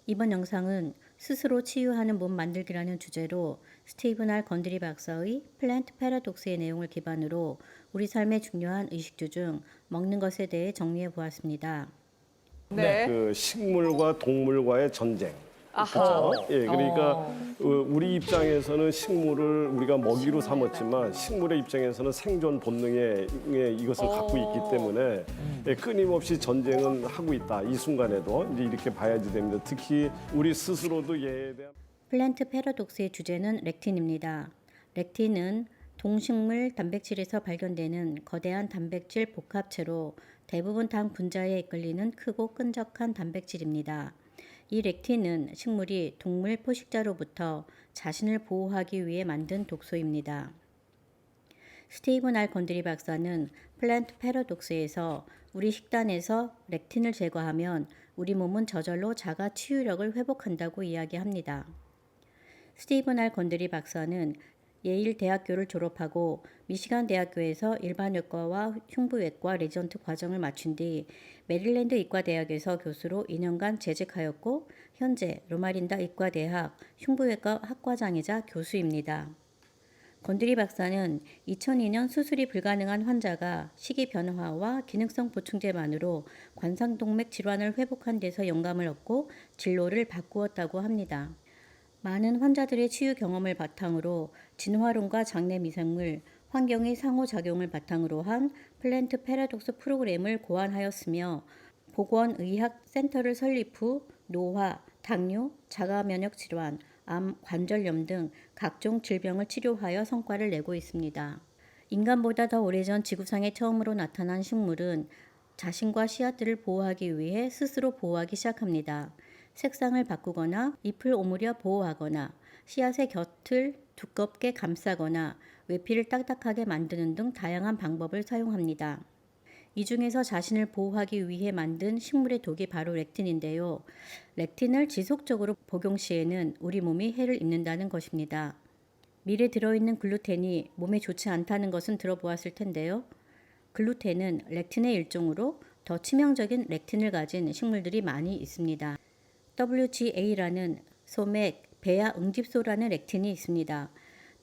이번 영상은 스스로 치유하는 몸 만들기라는 주제로 스티븐 R 건드리 박사의 플랜트 패러독스의 내용을 기반으로 우리 삶의 중요한 의식주 중 먹는 것에 대해 정리해 보았습니다. 네. 그 식물과 동물과의 전쟁. 아하. 그렇죠? 예, 그러니까 우리 입장에서는 식물을 우리가 먹이로 삼았지만 식물의 입장에서는 생존 본능에 이것을 갖고 있기 때문에 예, 끊임없이 전쟁은 하고 있다. 이 순간에도 이제 이렇게 봐야지 됩니다. 특히 우리 스스로도 얘에 대한 플랜트 패러독스의 주제는 렉틴입니다. 렉틴은 동식물 단백질에서 발견되는 거대한 단백질 복합체로 대부분 당 분자에 이끌리는 크고 끈적한 단백질입니다. 이 렉틴은 식물이 동물 포식자로부터 자신을 보호하기 위해 만든 독소입니다. 스티븐 R 건드리 박사는 플랜트 패러독스에서 우리 식단에서 렉틴을 제거하면 우리 몸은 저절로 자가 치유력을 회복한다고 이야기합니다. 스티븐 R 건드리 박사는 예일 대학교를 졸업하고 미시간 대학교에서 일반외과와 흉부외과 레지던트 과정을 마친 뒤 메릴랜드 의과대학에서 교수로 2년간 재직하였고 현재 로마린다 의과대학 흉부외과 학과장이자 교수입니다. 건드리 박사는 2002년 수술이 불가능한 환자가 식이 변화와 기능성 보충제만으로 관상동맥 질환을 회복한 데서 영감을 얻고 진로를 바꾸었다고 합니다. 많은 환자들의 치유 경험을 바탕으로 진화론과 장내 미생물, 환경의 상호작용을 바탕으로 한 플랜트 패러독스 프로그램을 고안하였으며 보건의학센터를 설립 후 노화, 당뇨, 자가면역 질환, 암, 관절염 등 각종 질병을 치료하여 성과를 내고 있습니다. 인간보다 더 오래전 지구상에 처음으로 나타난 식물은 자신과 씨앗들을 보호하기 위해 스스로 보호하기 시작합니다. 색상을 바꾸거나 잎을 오므려 보호하거나 씨앗의 곁을 두껍게 감싸거나 외피를 딱딱하게 만드는 등 다양한 방법을 사용합니다. 이 중에서 자신을 보호하기 위해 만든 식물의 독이 바로 렉틴인데요. 렉틴을 지속적으로 복용 시에는 우리 몸이 해를 입는다는 것입니다. 밀에 들어있는 글루텐이 몸에 좋지 않다는 것은 들어보았을 텐데요. 글루텐은 렉틴의 일종으로 더 치명적인 렉틴을 가진 식물들이 많이 있습니다. WGA라는 소맥, 배아 응집소라는 렉틴이 있습니다.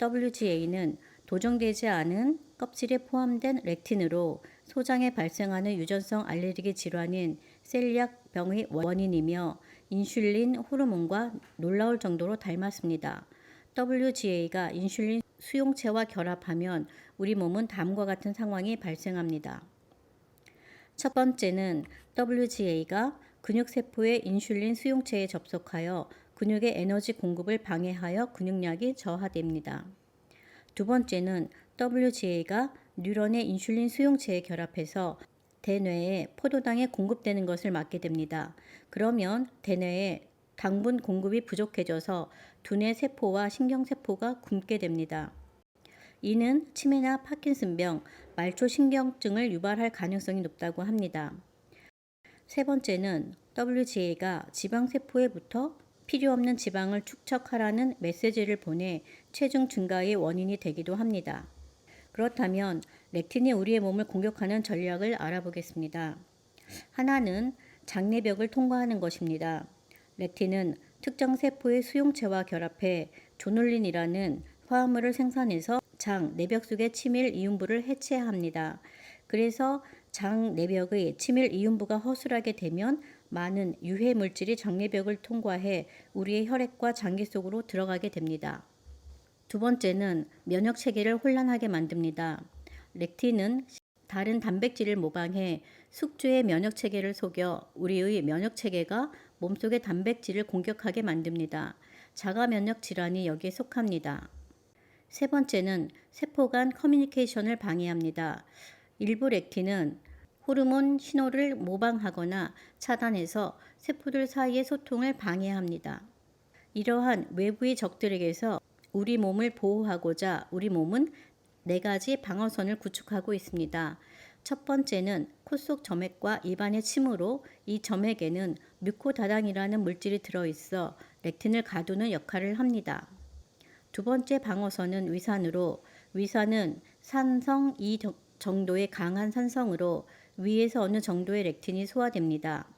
WGA는 도정되지 않은 껍질에 포함된 렉틴으로 소장에 발생하는 유전성 알레르기 질환인 셀리악 병의 원인이며 인슐린 호르몬과 놀라울 정도로 닮았습니다. WGA가 인슐린 수용체와 결합하면 우리 몸은 다음과 같은 상황이 발생합니다. 첫 번째는 WGA가 근육세포의 인슐린 수용체에 접속하여 근육의 에너지 공급을 방해하여 근육량이 저하됩니다. 두 번째는 WGA가 뉴런의 인슐린 수용체에 결합해서 대뇌에 포도당이 공급되는 것을 막게 됩니다. 그러면 대뇌에 당분 공급이 부족해져서 두뇌 세포와 신경세포가 굶게 됩니다. 이는 치매나 파킨슨병, 말초신경증을 유발할 가능성이 높다고 합니다. 세 번째는 WGA가 지방세포에부터 필요 없는 지방을 축적하라는 메시지를 보내 체중 증가의 원인이 되기도 합니다. 그렇다면 렉틴이 우리의 몸을 공격하는 전략을 알아보겠습니다. 하나는 장내벽을 통과하는 것입니다. 렉틴은 특정 세포의 수용체와 결합해 조눌린이라는 화합물을 생산해서 장 내벽 속의 치밀 이음부를 해체합니다. 그래서 장 내벽의 치밀 이음부가 허술하게 되면 많은 유해 물질이 장내벽을 통과해 우리의 혈액과 장기 속으로 들어가게 됩니다. 두 번째는 면역 체계를 혼란하게 만듭니다. 렉틴은 다른 단백질을 모방해 숙주의 면역 체계를 속여 우리의 면역 체계가 몸속의 단백질을 공격하게 만듭니다. 자가 면역 질환이 여기에 속합니다. 세 번째는 세포 간 커뮤니케이션을 방해합니다. 일부 렉틴은 호르몬 신호를 모방하거나 차단해서 세포들 사이의 소통을 방해합니다. 이러한 외부의 적들에게서 우리 몸을 보호하고자 우리 몸은 4가지 방어선을 구축하고 있습니다. 첫 번째는 코 속 점액과 입안의 침으로 이 점액에는 뮤코다당이라는 물질이 들어있어 렉틴을 가두는 역할을 합니다. 두 번째 방어선은 위산으로 위산은 산성 2 정도의 강한 산성으로 위에서 어느 정도의 렉틴이 소화됩니다.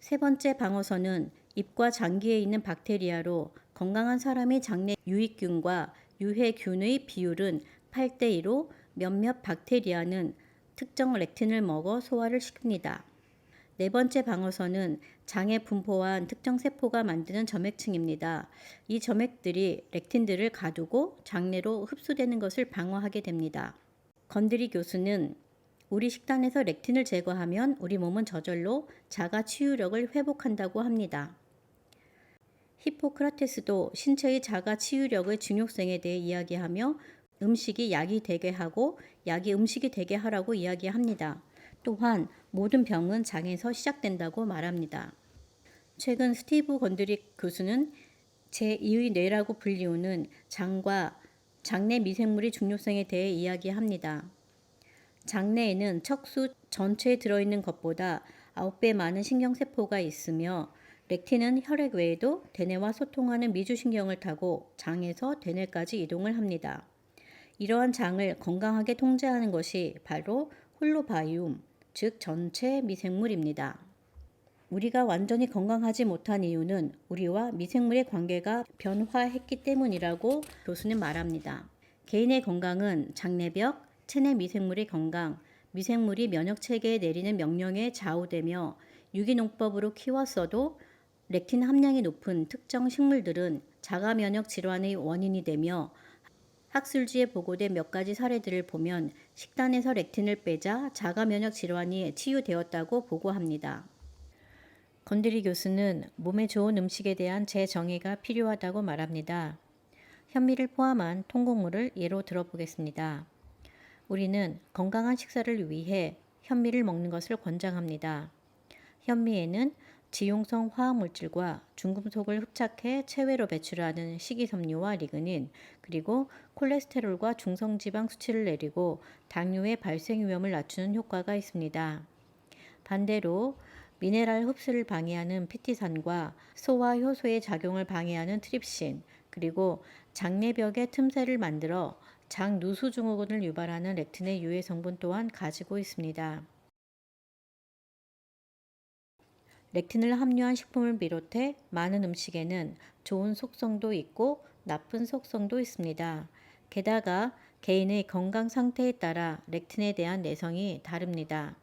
세 번째 방어선은 입과 장기에 있는 박테리아로 건강한 사람의 장내 유익균과 유해균의 비율은 8대2로 몇몇 박테리아는 특정 렉틴을 먹어 소화를 시킵니다. 네 번째 방어선은 장에 분포한 특정 세포가 만드는 점액층입니다. 이 점액들이 렉틴들을 가두고 장내로 흡수되는 것을 방어하게 됩니다. 건드리 교수는 우리 식단에서 렉틴을 제거하면 우리 몸은 저절로 자가 치유력을 회복한다고 합니다. 히포크라테스도 신체의 자가 치유력의 중요성에 대해 이야기하며 음식이 약이 되게 하고 약이 음식이 되게 하라고 이야기합니다. 또한 모든 병은 장에서 시작된다고 말합니다. 최근 스티브 건드리 교수는 제2의 뇌라고 불리우는 장과 장내 미생물의 중요성에 대해 이야기합니다. 장내에는 척수 전체에 들어있는 것보다 9배 많은 신경세포가 있으며 렉틴은 혈액 외에도 대뇌와 소통하는 미주신경을 타고 장에서 대뇌까지 이동을 합니다. 이러한 장을 건강하게 통제하는 것이 바로 홀로바이움, 즉 전체 미생물입니다. 우리가 완전히 건강하지 못한 이유는 우리와 미생물의 관계가 변화했기 때문이라고 교수는 말합니다. 개인의 건강은 장내벽, 체내 미생물의 건강, 미생물이 면역체계에 내리는 명령에 좌우되며 유기농법으로 키웠어도 렉틴 함량이 높은 특정 식물들은 자가면역 질환의 원인이 되며 학술지에 보고된 몇 가지 사례들을 보면 식단에서 렉틴을 빼자 자가면역 질환이 치유되었다고 보고합니다. 건드리 교수는 몸에 좋은 음식에 대한 재정의가 필요하다고 말합니다. 현미를 포함한 통곡물을 예로 들어보겠습니다. 우리는 건강한 식사를 위해 현미를 먹는 것을 권장합니다. 현미에는 지용성 화학물질과 중금속을 흡착해 체외로 배출하는 식이섬유와 리그닌, 그리고 콜레스테롤과 중성지방 수치를 내리고 당뇨의 발생 위험을 낮추는 효과가 있습니다. 반대로 미네랄 흡수를 방해하는 피티산과 소화 효소의 작용을 방해하는 트립신, 그리고 장내벽의 틈새를 만들어 장 누수 증후군을 유발하는 렉틴의 유해 성분 또한 가지고 있습니다. 렉틴을 함유한 식품을 비롯해 많은 음식에는 좋은 속성도 있고 나쁜 속성도 있습니다. 게다가 개인의 건강 상태에 따라 렉틴에 대한 내성이 다릅니다.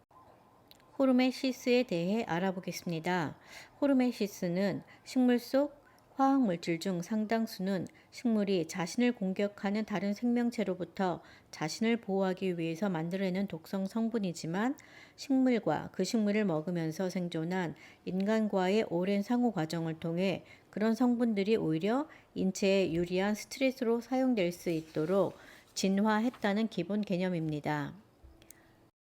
호르메시스에 대해 알아보겠습니다. 호르메시스는 식물 속 화학물질 중 상당수는 식물이 자신을 공격하는 다른 생명체로부터 자신을 보호하기 위해서 만들어내는 독성 성분이지만 식물과 그 식물을 먹으면서 생존한 인간과의 오랜 상호 과정을 통해 그런 성분들이 오히려 인체에 유리한 스트레스로 사용될 수 있도록 진화했다는 기본 개념입니다.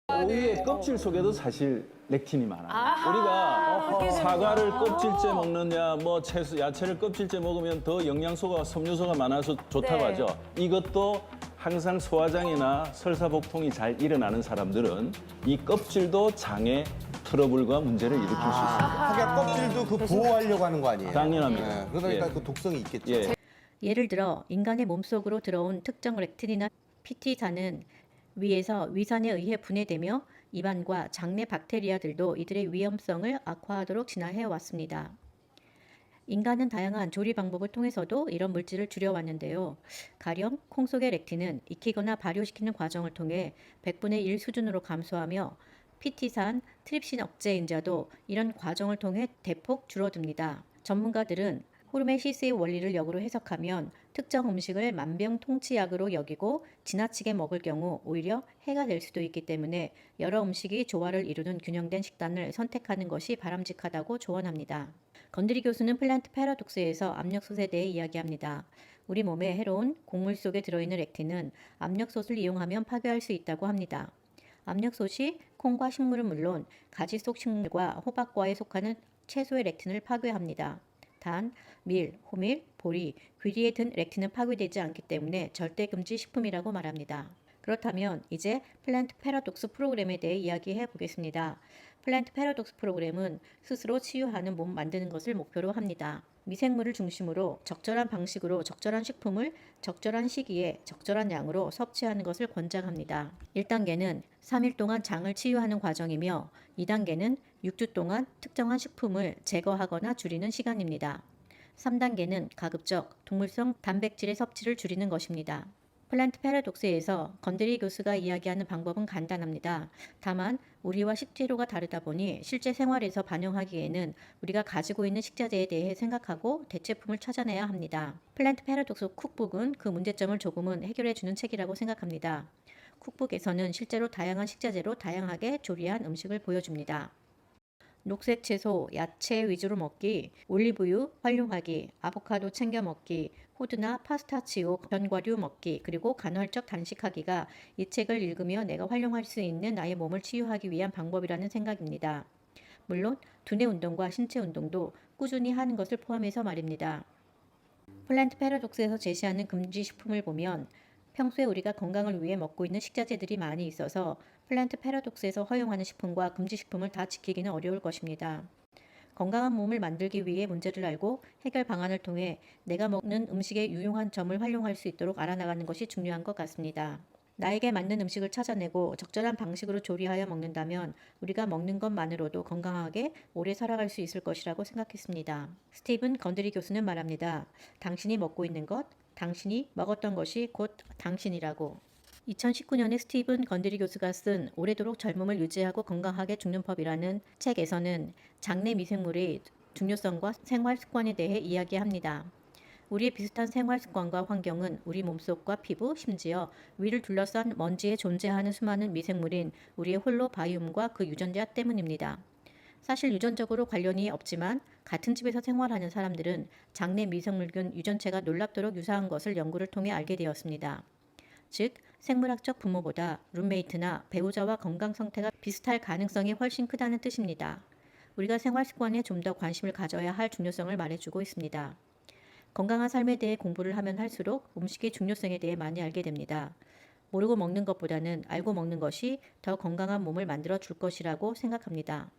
네. 오이의 껍질 속에도 사실 렉틴이 많아요. 그렇게 우리가 사과를 되는구나. 껍질째 먹느냐, 뭐 채소, 야채를 껍질째 먹으면 더 영양소가, 섬유소가 많아서 좋다고 네. 하죠. 이것도 항상 소화장이나 설사복통이 잘 일어나는 사람들은 이 껍질도 장에 트러블과 문제를 일으킬 수 있습니다. 하긴 껍질도 그 보호하려고 하는 거 아니에요? 당연합니다. 그러다 보니까 예. 그 독성이 있겠죠. 예. 예를 들어 인간의 몸속으로 들어온 특정 렉틴이나 피티산은 위에서 위산에 의해 분해되며 입안과 장내 박테리아들도 이들의 위험성을 악화하도록 진화해 왔습니다. 인간은 다양한 조리 방법을 통해서도 이런 물질을 줄여왔는데요. 가령 콩 속의 렉틴은 익히거나 발효시키는 과정을 통해 100분의 1 수준으로 감소하며 피티산, 트립신 억제인자도 이런 과정을 통해 대폭 줄어듭니다. 전문가들은 호르메시스의 원리를 역으로 해석하면 특정 음식을 만병통치약으로 여기고 지나치게 먹을 경우 오히려 해가 될 수도 있기 때문에 여러 음식이 조화를 이루는 균형된 식단을 선택하는 것이 바람직하다고 조언합니다. 건드리 교수는 플란트 패러독스에서 압력솥에 대해 이야기합니다. 우리 몸에 해로운 곡물 속에 들어있는 렉틴은 압력솥을 이용하면 파괴할 수 있다고 합니다. 압력솥이 콩과 식물은 물론 가지 속 식물과 호박과에 속하는 채소의 렉틴을 파괴합니다. 단, 밀, 호밀, 보리, 귀리에 든 렉틴은 파괴되지 않기 때문에 절대 금지 식품이라고 말합니다. 그렇다면 이제 플랜트 패러독스 프로그램에 대해 이야기해 보겠습니다. 플랜트 패러독스 프로그램은 스스로 치유하는 몸 만드는 것을 목표로 합니다. 미생물을 중심으로 적절한 방식으로 적절한 식품을 적절한 시기에 적절한 양으로 섭취하는 것을 권장합니다. 1단계는 3일 동안 장을 치유하는 과정이며 2단계는 6주 동안 특정한 식품을 제거하거나 줄이는 시간입니다. 3단계는 가급적 동물성 단백질의 섭취를 줄이는 것입니다. 플랜트 패러독스에서 건드리 교수가 이야기하는 방법은 간단합니다. 다만 우리와 식재료가 다르다 보니 실제 생활에서 반영하기에는 우리가 가지고 있는 식자재에 대해 생각하고 대체품을 찾아내야 합니다. 플랜트 패러독스 쿡북은 그 문제점을 조금은 해결해 주는 책이라고 생각합니다. 쿡북에서는 실제로 다양한 식자재로 다양하게 조리한 음식을 보여줍니다. 녹색 채소, 야채 위주로 먹기, 올리브유 활용하기, 아보카도 챙겨 먹기, 호두나 파스타치오 견과류 먹기, 그리고 간헐적 단식하기가 이 책을 읽으며 내가 활용할 수 있는 나의 몸을 치유하기 위한 방법이라는 생각입니다. 물론 두뇌 운동과 신체 운동도 꾸준히 하는 것을 포함해서 말입니다. 플랜트 패러독스에서 제시하는 금지 식품을 보면 평소에 우리가 건강을 위해 먹고 있는 식자재들이 많이 있어서 플랜트 패러독스에서 허용하는 식품과 금지 식품을 다 지키기는 어려울 것입니다. 건강한 몸을 만들기 위해 문제를 알고 해결 방안을 통해 내가 먹는 음식의 유용한 점을 활용할 수 있도록 알아나가는 것이 중요한 것 같습니다. 나에게 맞는 음식을 찾아내고 적절한 방식으로 조리하여 먹는다면 우리가 먹는 것만으로도 건강하게 오래 살아갈 수 있을 것이라고 생각했습니다. 스티븐 건드리 교수는 말합니다. 당신이 먹고 있는 것, 당신이 먹었던 것이 곧 당신이라고. 2019년에 스티븐 건드리 교수가 쓴 오래도록 젊음을 유지하고 건강하게 죽는 법이라는 책에서는 장내 미생물의 중요성과 생활 습관에 대해 이야기합니다. 우리의 비슷한 생활 습관과 환경은 우리 몸속과 피부, 심지어 위를 둘러싼 먼지에 존재하는 수많은 미생물인 우리의 홀로바이옴과 그 유전자 때문입니다. 사실 유전적으로 관련이 없지만 같은 집에서 생활하는 사람들은 장내 미생물균 유전체가 놀랍도록 유사한 것을 연구를 통해 알게 되었습니다. 즉, 생물학적 부모보다 룸메이트나 배우자와 건강 상태가 비슷할 가능성이 훨씬 크다는 뜻입니다. 우리가 생활 습관에 좀 더 관심을 가져야 할 중요성을 말해주고 있습니다. 건강한 삶에 대해 공부를 하면 할수록 음식의 중요성에 대해 많이 알게 됩니다. 모르고 먹는 것보다는 알고 먹는 것이 더 건강한 몸을 만들어 줄 것이라고 생각합니다.